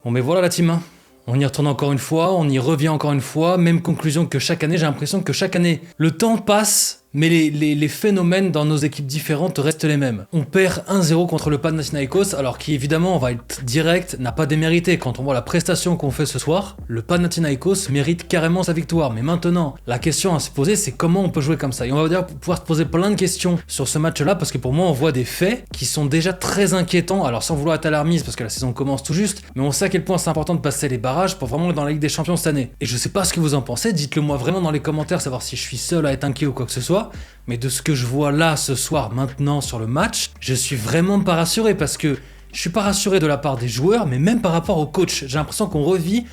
Bon mais voilà la team, on y retourne encore une fois, on y revient encore une fois, même conclusion que chaque année, j'ai l'impression que chaque année, le temps passe, mais les phénomènes dans nos équipes différentes restent les mêmes. On perd 1-0 contre le Panathinaikos, alors qui évidemment, on va être direct, n'a pas démérité. Quand on voit la prestation qu'on fait ce soir, le Panathinaikos mérite carrément sa victoire. Mais maintenant, la question à se poser, c'est comment on peut jouer comme ça. Et on va dire pouvoir se poser plein de questions sur ce match-là, parce que pour moi, on voit des faits qui sont déjà très inquiétants. Alors sans vouloir être alarmiste, parce que la saison commence tout juste, mais on sait à quel point c'est important de passer les barrages pour vraiment être dans la Ligue des Champions cette année. Et je sais pas ce que vous en pensez, dites-le moi vraiment dans les commentaires, savoir si je suis seul à être inquiet ou quoi que ce soit. Mais de ce que je vois là ce soir maintenant sur le match, je suis vraiment pas rassuré parce que je suis pas rassuré de la part des joueurs, mais même par rapport au coach. J'ai l'impression qu'on revit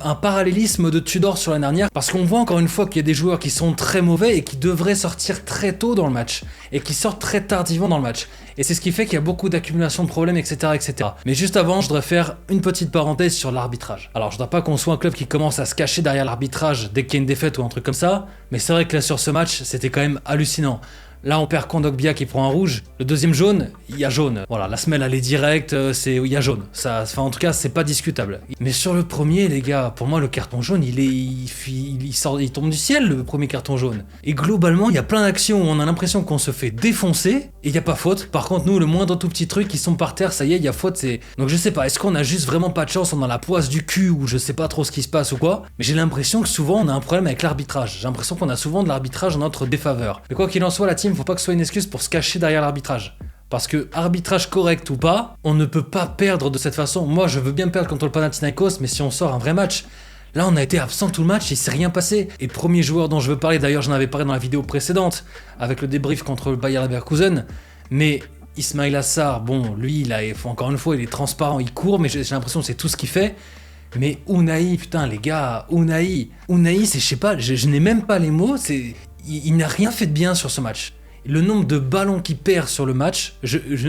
un parallélisme de Tudor sur l'année dernière parce qu'on voit encore une fois qu'il y a des joueurs qui sont très mauvais et qui devraient sortir très tôt dans le match et qui sortent très tardivement dans le match. Et c'est ce qui fait qu'il y a beaucoup d'accumulation de problèmes, etc., etc. Mais juste avant, je voudrais faire une petite parenthèse sur l'arbitrage. Alors, je voudrais pas qu'on soit un club qui commence à se cacher derrière l'arbitrage dès qu'il y a une défaite ou un truc comme ça, mais c'est vrai que là, sur ce match, c'était quand même hallucinant. Là, on perd Kondogbia qui prend un rouge. Le deuxième jaune, il y a jaune. Voilà, la semelle, elle est directe, il y a jaune. Ça, enfin, en tout cas, c'est pas discutable. Mais sur le premier, les gars, pour moi, le carton jaune, il tombe du ciel, le premier carton jaune. Et globalement, il y a plein d'actions où on a l'impression qu'on se fait défoncer et il y a pas faute. Par contre, nous, le moindre tout petit truc qui sont par terre, ça y est, il y a faute. Donc, je sais pas, est-ce qu'on a juste vraiment pas de chance, on a la poisse du cul ou je sais pas trop ce qui se passe ou quoi. Mais j'ai l'impression que souvent, on a un problème avec l'arbitrage. J'ai l'impression qu'on a souvent de l'arbitrage en notre défaveur. Mais quoi qu'il en soit, la team, faut pas que ce soit une excuse pour se cacher derrière l'arbitrage. Parce que arbitrage correct ou pas, on ne peut pas perdre de cette façon. Moi, je veux bien perdre contre le Panathinaikos, mais si on sort un vrai match, là, on a été absent tout le match, il s'est rien passé. Et le premier joueur dont je veux parler, d'ailleurs, j'en avais parlé dans la vidéo précédente, avec le débrief contre le Bayer Leverkusen, mais Ismail Assar, bon, lui, encore une fois, il est transparent, il court, mais j'ai l'impression que c'est tout ce qu'il fait. Mais Unai, putain, les gars, Unai, c'est, je sais pas, je n'ai même pas les mots, il n'a rien fait de bien sur ce match. Le nombre de ballons qu'il perd sur le match,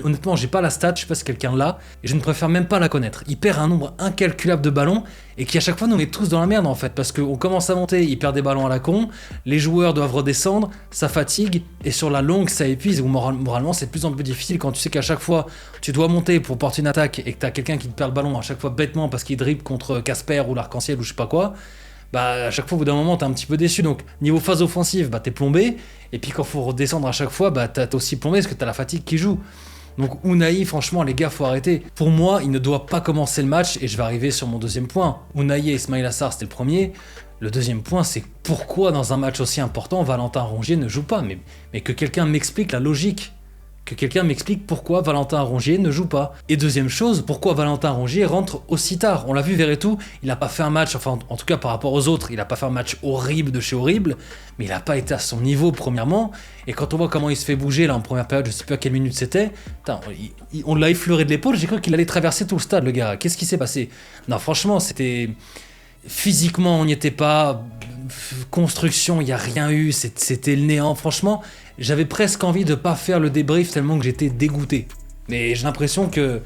honnêtement, j'ai pas la stat, je sais pas si quelqu'un l'a, et je ne préfère même pas la connaître. Il perd un nombre incalculable de ballons, et qui à chaque fois nous met tous dans la merde en fait, parce qu'on commence à monter, il perd des ballons à la con, les joueurs doivent redescendre, ça fatigue, et sur la longue, ça épuise, ou moralement, c'est de plus en plus difficile quand tu sais qu'à chaque fois, tu dois monter pour porter une attaque, et que t'as quelqu'un qui te perd le ballon à chaque fois bêtement parce qu'il dribble contre Casper ou l'Arc-en-Ciel ou je sais pas quoi. Bah à chaque fois au bout d'un moment t'es un petit peu déçu, donc niveau phase offensive bah t'es plombé, et puis quand faut redescendre à chaque fois bah t'es aussi plombé parce que t'as la fatigue qui joue. Donc Unai, franchement les gars, faut arrêter. Pour moi il ne doit pas commencer le match, et je vais arriver sur mon deuxième point. Unai et Ismail Assar c'était le premier. Le deuxième point, c'est pourquoi dans un match aussi important Valentin Rongier ne joue pas, mais que quelqu'un m'explique la logique. Que quelqu'un m'explique pourquoi Valentin Rongier ne joue pas. Et deuxième chose, pourquoi Valentin Rongier rentre aussi tard. On l'a vu, Verretou, il n'a pas fait un match, enfin en tout cas par rapport aux autres, il n'a pas fait un match horrible de chez horrible, mais il n'a pas été à son niveau premièrement. Et quand on voit comment il se fait bouger là en première période, je sais plus à quelle minute c'était, on l'a effleuré de l'épaule, j'ai cru qu'il allait traverser tout le stade le gars. Qu'est-ce qui s'est passé? Non franchement c'était... Physiquement on n'y était pas, construction il n'y a rien eu, c'était le néant. Franchement j'avais presque envie de pas faire le débrief tellement que j'étais dégoûté. Mais j'ai l'impression que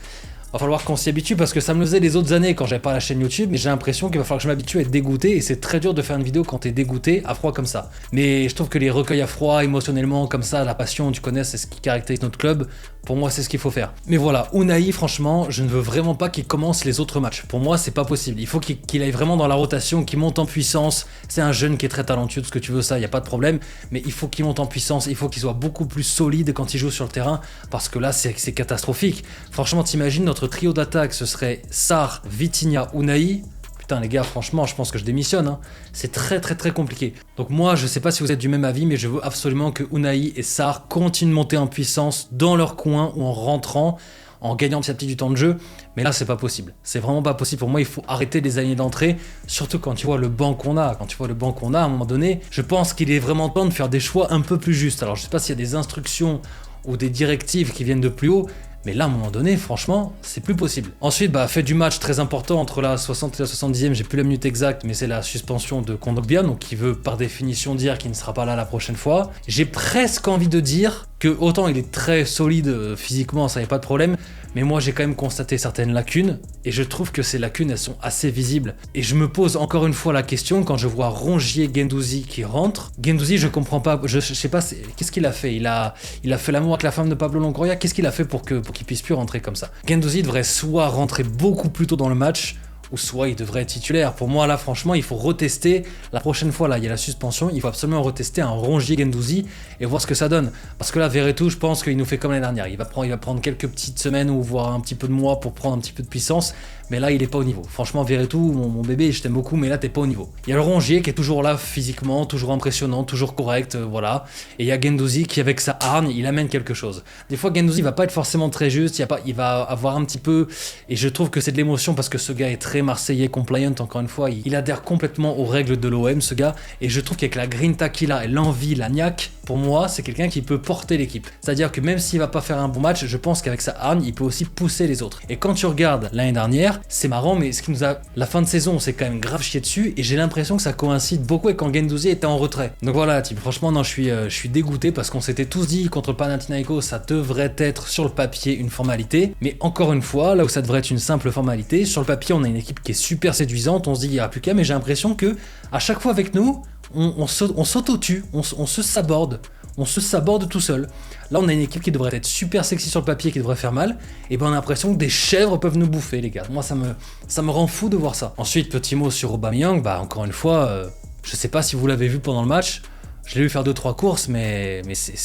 va falloir qu'on s'y habitue, parce que ça me le faisait les autres années quand j'avais pas la chaîne YouTube, mais j'ai l'impression qu'il va falloir que je m'habitue à être dégoûté, et c'est très dur de faire une vidéo quand t'es dégoûté à froid comme ça. Mais je trouve que les recueils à froid, émotionnellement comme ça, la passion, tu connais, c'est ce qui caractérise notre club. Pour moi, c'est ce qu'il faut faire. Mais voilà, Unai, franchement, je ne veux vraiment pas qu'il commence les autres matchs. Pour moi, c'est pas possible. Il faut qu'il aille vraiment dans la rotation, qu'il monte en puissance. C'est un jeune qui est très talentueux, tout ce que tu veux, ça, y a pas de problème. Mais il faut qu'il monte en puissance, il faut qu'il soit beaucoup plus solide quand il joue sur le terrain, parce que là, c'est catastrophique. Franchement, t'imagines, notre trio d'attaque, ce serait Sarr, Vitinha, Unai. Putain les gars, franchement, je pense que je démissionne, hein. C'est très très très compliqué. Donc moi, je sais pas si vous êtes du même avis, mais je veux absolument que Unai et Sarr continuent de monter en puissance dans leur coin ou en rentrant, en gagnant petit à petit du temps de jeu. Mais là, c'est pas possible. C'est vraiment pas possible. Pour moi, il faut arrêter les années d'entrée, surtout quand tu vois le banc qu'on a. Quand tu vois le banc qu'on a, à un moment donné, je pense qu'il est vraiment temps de faire des choix un peu plus justes. Alors, je sais pas s'il y a des instructions ou des directives qui viennent de plus haut, mais là, à un moment donné, franchement, c'est plus possible. Ensuite, fait du match très important entre la 60 et la 70e, j'ai plus la minute exacte, mais c'est la suspension de Kondogbia, donc qui veut par définition dire qu'il ne sera pas là la prochaine fois. J'ai presque envie de dire que autant il est très solide physiquement, ça y a pas de problème, mais moi j'ai quand même constaté certaines lacunes, et je trouve que ces lacunes, elles sont assez visibles. Et je me pose encore une fois la question quand je vois Rongier Guendouzi qui rentre. Guendouzi, je comprends pas, je sais pas, qu'est-ce qu'il a fait? Il a fait l'amour avec la femme de Pablo Longoria, qu'est-ce qu'il a fait pour qu'il puisse plus rentrer comme ça? Guendouzi devrait soit rentrer beaucoup plus tôt dans le match, ou soit il devrait être titulaire. Pour moi, là, franchement, il faut retester. La prochaine fois, là, il y a la suspension, il faut absolument retester un Rongier Guendouzi et voir ce que ça donne. Parce que là, Verretou, je pense qu'il nous fait comme l'année dernière. Il va prendre quelques petites semaines ou voire un petit peu de mois pour prendre un petit peu de puissance. Mais là, il est pas au niveau. Franchement, Verretou, mon bébé, je t'aime beaucoup, mais là, t'es pas au niveau. Il y a le Rongier qui est toujours là physiquement, toujours impressionnant, toujours correct, voilà. Et il y a Guendouzi qui, avec sa hargne, il amène quelque chose. Des fois, Guendouzi va pas être forcément très juste, il va avoir un petit peu, et je trouve que c'est de l'émotion parce que ce gars est très marseillais compliant, encore une fois. Il adhère complètement aux règles de l'OM, ce gars. Et je trouve qu'avec la grinta qu'il a et l'envie, la niaque, pour moi, c'est quelqu'un qui peut porter l'équipe. C'est-à-dire que même s'il va pas faire un bon match, je pense qu'avec sa hargne, il peut aussi pousser les autres. Et quand tu regardes l'année dernière, c'est marrant, mais ce qui nous a. La fin de saison, on s'est quand même grave chié dessus, et j'ai l'impression que ça coïncide beaucoup avec quand Guendouzi était en retrait. Donc voilà, type, franchement, non, je suis dégoûté parce qu'on s'était tous dit contre Panathinaikos, ça devrait être sur le papier une formalité. Mais encore une fois, là où ça devrait être une simple formalité, sur le papier, on a une équipe qui est super séduisante, on se dit, il n'y aura plus qu'à, mais j'ai l'impression que à chaque fois avec nous, on s'auto-tue, on se saborde. On se saborde tout seul. Là, on a une équipe qui devrait être super sexy sur le papier, qui devrait faire mal. Et ben, on a l'impression que des chèvres peuvent nous bouffer, les gars. Moi, ça me rend fou de voir ça. Ensuite, petit mot sur Aubameyang. Bah, encore une fois, je sais pas si vous l'avez vu pendant le match. Je l'ai vu faire 2-3 courses, mais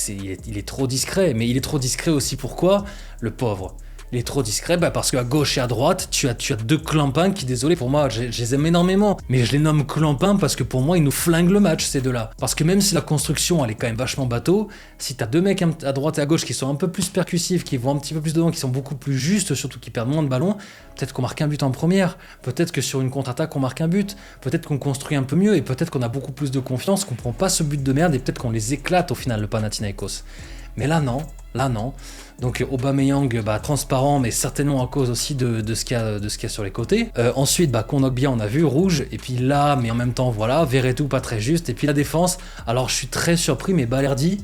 il est trop discret. Mais il est trop discret aussi. Pourquoi ? Le pauvre. Il est trop discret, bah parce qu'à gauche et à droite, tu as deux clampins qui, désolé pour moi, je les aime énormément. Mais je les nomme clampins parce que pour moi, ils nous flinguent le match, ces deux-là. Parce que même si la construction, elle est quand même vachement bateau, si t'as deux mecs à droite et à gauche qui sont un peu plus percussifs, qui vont un petit peu plus devant, qui sont beaucoup plus justes, surtout qui perdent moins de ballons, peut-être qu'on marque un but en première, peut-être que sur une contre-attaque, on marque un but, peut-être qu'on construit un peu mieux, et peut-être qu'on a beaucoup plus de confiance, qu'on prend pas ce but de merde, et peut-être qu'on les éclate au final, le Panathinaikos. Mais là, non. Donc Aubameyang, transparent, mais certainement à cause aussi de ce qu'il y a sur les côtés. Ensuite, Kondogbia, on a vu, rouge. Et puis là, mais en même temps, voilà, Verretou, pas très juste. Et puis la défense, alors je suis très surpris, mais Balerdi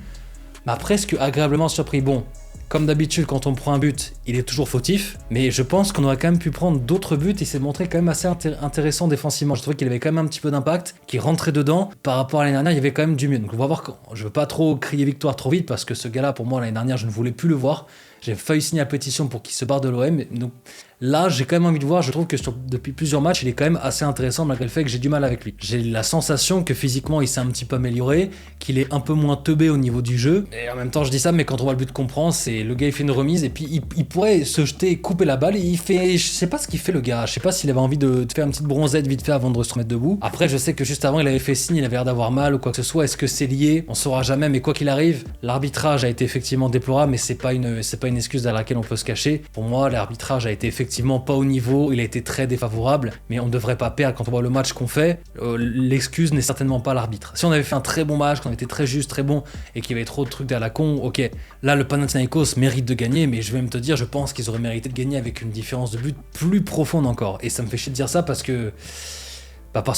m'a presque agréablement surpris. Bon, comme d'habitude, quand on prend un but, il est toujours fautif. Mais je pense qu'on aurait quand même pu prendre d'autres buts. Il s'est montré quand même assez intéressant défensivement. Je trouvais qu'il avait quand même un petit peu d'impact, qu'il rentrait dedans. Par rapport à l'année dernière, il y avait quand même du mieux. Donc on va voir. Je veux pas trop crier victoire trop vite parce que ce gars-là, pour moi, l'année dernière, je ne voulais plus le voir. J'ai failli signer la pétition pour qu'il se barre de l'OM. Donc là, j'ai quand même envie de voir. Je trouve que depuis plusieurs matchs, il est quand même assez intéressant malgré le fait que j'ai du mal avec lui. J'ai la sensation que physiquement, il s'est un petit peu amélioré, qu'il est un peu moins teubé au niveau du jeu. Et en même temps, je dis ça, mais quand on voit le but qu'on prend, c'est le gars, il fait une remise et puis il pourrait se jeter, couper la balle. Et il fait, je sais pas ce qu'il fait le gars. Je sais pas s'il avait envie de faire une petite bronzette vite fait avant de se remettre debout. Après, je sais que juste avant, il avait fait signe, il avait l'air d'avoir mal ou quoi que ce soit. Est-ce que c'est lié ? On saura jamais. Mais quoi qu'il arrive, l'arbitrage a été effectivement déplorable, mais c'est pas une excuse à laquelle on peut se cacher. Pour moi, l'arbitrage a été effectivement pas au niveau, il a été très défavorable, mais on ne devrait pas perdre quand on voit le match qu'on fait. L'excuse n'est certainement pas l'arbitre. Si on avait fait un très bon match, qu'on était très juste, très bon, et qu'il y avait trop de trucs à la con, ok. Là, le Panathinaikos mérite de gagner, mais je vais même te dire, je pense qu'ils auraient mérité de gagner avec une différence de but plus profonde encore. Et ça me fait chier de dire ça parce que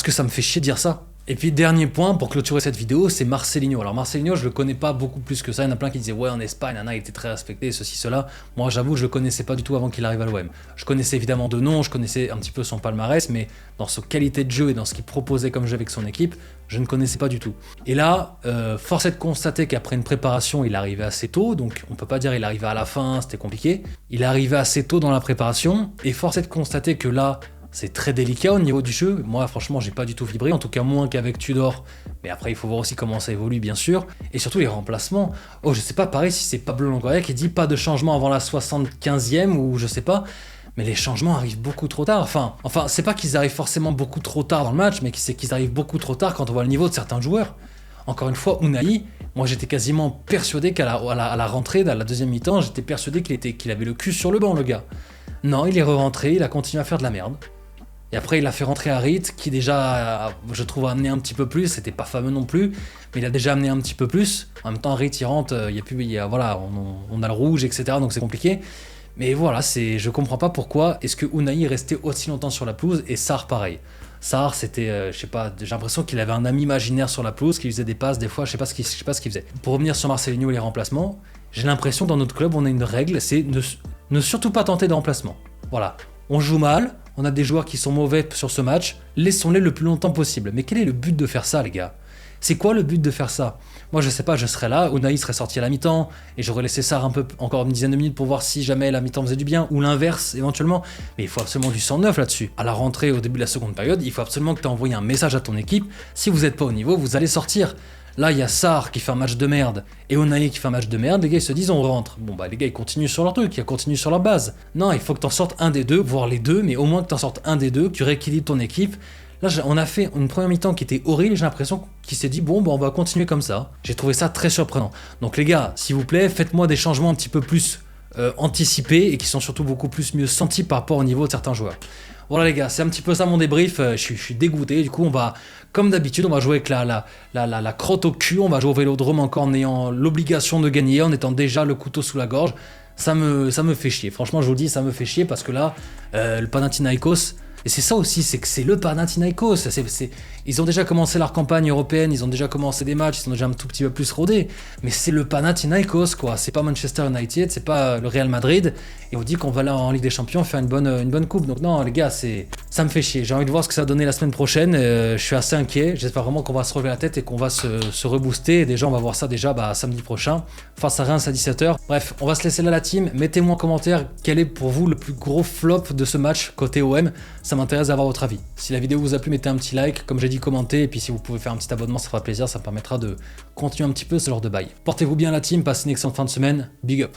ça me fait chier de dire ça. Et puis dernier point pour clôturer cette vidéo, c'est Marcelinho. Alors Marcelinho, je le connais pas beaucoup plus que ça. Il y en a plein qui disaient ouais en Espagne, il était très respecté, ceci, cela. Moi j'avoue, je le connaissais pas du tout avant qu'il arrive à l'OM. Je connaissais évidemment de nom, je connaissais un petit peu son palmarès, mais dans sa qualité de jeu et dans ce qu'il proposait comme jeu avec son équipe, je ne connaissais pas du tout. Et là, force est de constater qu'après une préparation, il arrivait assez tôt, donc on peut pas dire il arrivait à la fin, c'était compliqué. Il arrivait assez tôt dans la préparation, et force est de constater que là, c'est très délicat au niveau du jeu. Moi, franchement, j'ai pas du tout vibré, en tout cas moins qu'avec Tudor. Mais après, il faut voir aussi comment ça évolue, bien sûr. Et surtout, les remplacements. Oh, je sais pas, pareil, si c'est Pablo Longoria qui dit pas de changement avant la 75e ou je sais pas. Mais les changements arrivent beaucoup trop tard. Enfin, c'est pas qu'ils arrivent forcément beaucoup trop tard dans le match, mais c'est qu'ils arrivent beaucoup trop tard quand on voit le niveau de certains joueurs. Encore une fois, Unai, moi j'étais quasiment persuadé qu'à la rentrée, dans la deuxième mi-temps, j'étais persuadé qu'il avait le cul sur le banc, le gars. Non, il est re-rentré, il a continué à faire de la merde. Et après, il a fait rentrer Harit, qui déjà, je trouve, a amené un petit peu plus. C'était pas fameux non plus, mais il a déjà amené un petit peu plus. En même temps, Harit, il rentre, on a le rouge, etc. Donc c'est compliqué. Mais voilà, je comprends pas pourquoi est-ce que Unai est resté aussi longtemps sur la pelouse et Sarr pareil. Sarr, c'était, je sais pas, j'ai l'impression qu'il avait un ami imaginaire sur la pelouse, qui faisait des passes des fois, je sais pas ce qu'il faisait. Pour revenir sur Marcelinho et les remplacements, j'ai l'impression dans notre club, on a une règle, c'est ne surtout pas tenter de remplacement. Voilà, on joue mal. On a des joueurs qui sont mauvais sur ce match, laissons-les le plus longtemps possible. Mais quel est le but de faire ça, les gars ? C'est quoi le but de faire ça? Moi, je sais pas, je serais là, Unai serait sorti à la mi-temps, et j'aurais laissé Sarr un peu, encore une dizaine de minutes pour voir si jamais la mi-temps faisait du bien, ou l'inverse, éventuellement. Mais il faut absolument du 109 là-dessus. À la rentrée, au début de la seconde période, il faut absolument que tu aies envoyé un message à ton équipe. Si vous n'êtes pas au niveau, vous allez sortir. Là, il y a Sarr qui fait un match de merde et Unai qui fait un match de merde. Les gars, ils se disent on rentre. Bon, bah, les gars, ils continuent sur leur truc, ils continuent sur leur base. Non, il faut que t'en sortes un des deux, voire les deux, mais au moins que t'en sortes un des deux, que tu rééquilibres ton équipe. Là, on a fait une première mi-temps qui était horrible. J'ai l'impression qu'il s'est dit bon, bah, on va continuer comme ça. J'ai trouvé ça très surprenant. Donc, les gars, s'il vous plaît, faites-moi des changements un petit peu plus anticipés et qui sont surtout beaucoup plus mieux sentis par rapport au niveau de certains joueurs. Voilà les gars, c'est un petit peu ça mon débrief, je suis dégoûté, du coup on va, comme d'habitude, on va jouer avec la crotte au cul, on va jouer au Vélodrome encore en ayant l'obligation de gagner, en étant déjà le couteau sous la gorge, ça me fait chier, franchement je vous le dis, ça me fait chier parce que là, le Panathinaikos, et c'est ça aussi, c'est que c'est le Panathinaikos, ils ont déjà commencé leur campagne européenne, ils ont déjà commencé des matchs, ils sont déjà un tout petit peu plus rodés, mais c'est le Panathinaikos quoi, c'est pas Manchester United, c'est pas le Real Madrid, et on dit qu'on va là en Ligue des Champions faire une bonne coupe, donc non les gars, ça me fait chier, j'ai envie de voir ce que ça va donner la semaine prochaine, je suis assez inquiet, j'espère vraiment qu'on va se relever la tête et qu'on va se rebooster, et déjà on va voir ça déjà samedi prochain, face à Reims à 17h, bref, on va se laisser là la team, mettez-moi en commentaire quel est pour vous le plus gros flop de ce match côté OM, ça m'intéresse d'avoir votre avis. Si la vidéo vous a plu, mettez un petit like, comme j'ai dit, commentez, et puis si vous pouvez faire un petit abonnement, ça fera plaisir, ça me permettra de continuer un petit peu ce genre de bail. Portez-vous bien la team, passez une excellente fin de semaine, big up.